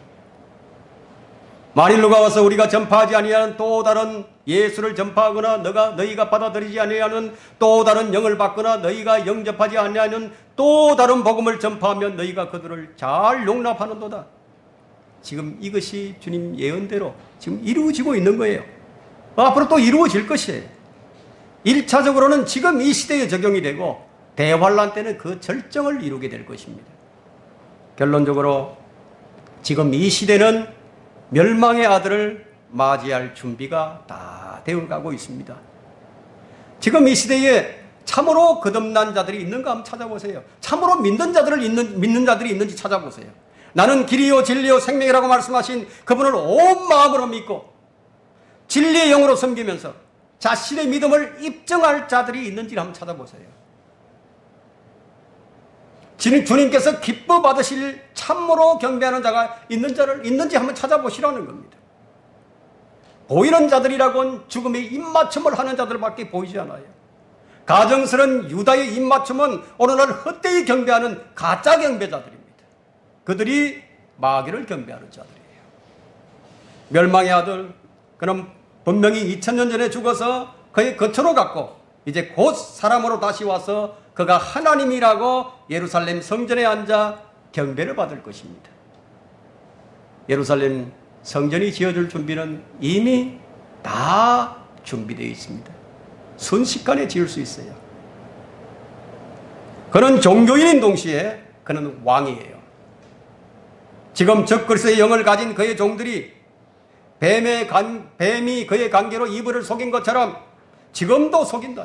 A: 만일 누가 와서 우리가 전파하지 아니하는 또 다른 예수를 전파하거나 너희가 받아들이지 아니하는 또 다른 영을 받거나 너희가 영접하지 아니하는 또 다른 복음을 전파하면 너희가 그들을 잘 용납하는도다. 지금 이것이 주님 예언대로 지금 이루어지고 있는 거예요. 앞으로 또 이루어질 것이에요. 1차적으로는 지금 이 시대에 적용이 되고 대환란 때는 그 절정을 이루게 될 것입니다. 결론적으로 지금 이 시대는 멸망의 아들을 맞이할 준비가 다 되어가고 있습니다. 지금 이 시대에 참으로 거듭난 자들이 있는가 한번 찾아보세요. 참으로 믿는 자들이 있는지 찾아보세요. 나는 길이요 진리요 생명이라고 말씀하신 그분을 온 마음으로 믿고 진리의 영으로 섬기면서 자신의 믿음을 입증할 자들이 있는지를 한번 찾아보세요. 주님께서 기뻐 받으실 참으로 경배하는 자가 있는지 한번 찾아보시라는 겁니다. 보이는 자들이라고는 죽음의 입맞춤을 하는 자들밖에 보이지 않아요. 가정스런 유다의 입맞춤은 오늘날 헛되이 경배하는 가짜 경배자들입니다. 그들이 마귀를 경배하는 자들이에요. 멸망의 아들, 그는 분명히 2000년 전에 죽어서 그의 거처로 갔고 이제 곧 사람으로 다시 와서 그가 하나님이라고 예루살렘 성전에 앉아 경배를 받을 것입니다. 예루살렘 성전이 지어줄 준비는 이미 다 준비되어 있습니다. 순식간에 지을 수 있어요. 그는 종교인인 동시에 그는 왕이에요. 지금 적그리스도의 영을 가진 그의 종들이 뱀이 그의 관계로 이불을 속인 것처럼 지금도 속인다.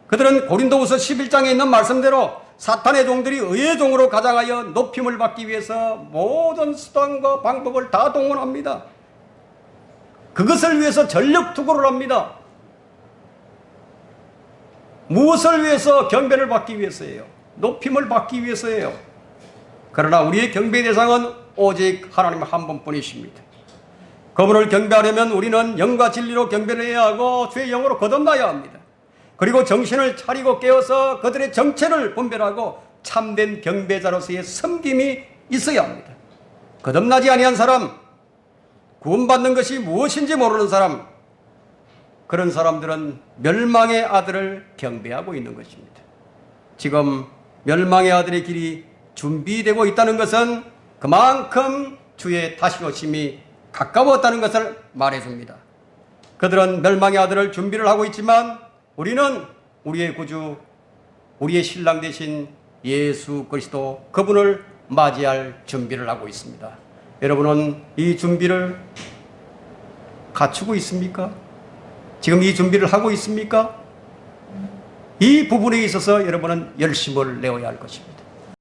A: 그들은 고린도후서 11장에 있는 말씀대로 사탄의 종들이 의의 종으로 가장하여 높임을 받기 위해서 모든 수단과 방법을 다 동원합니다. 그것을 위해서 전력 투구를 합니다. 무엇을 위해서? 경배를 받기 위해서예요. 높임을 받기 위해서예요. 그러나 우리의 경배 대상은 오직 하나님 한 분뿐이십니다. 그분을 경배하려면 우리는 영과 진리로 경배를 해야 하고 주의 영으로 거듭나야 합니다. 그리고 정신을 차리고 깨어서 그들의 정체를 분별하고 참된 경배자로서의 섬김이 있어야 합니다. 거듭나지 아니한 사람, 구원받는 것이 무엇인지 모르는 사람, 그런 사람들은 멸망의 아들을 경배하고 있는 것입니다. 지금 멸망의 아들의 길이 준비되고 있다는 것은 그만큼 주의 다시 오심이 가까웠다는 것을 말해줍니다. 그들은 멸망의 아들을 준비를 하고 있지만 우리는 우리의 구주, 우리의 신랑 되신 예수 그리스도 그분을 맞이할 준비를 하고 있습니다. 여러분은 이 준비를 갖추고 있습니까? 지금 이 준비를 하고 있습니까? 이 부분에 있어서 여러분은 열심을 내어야 할 것입니다.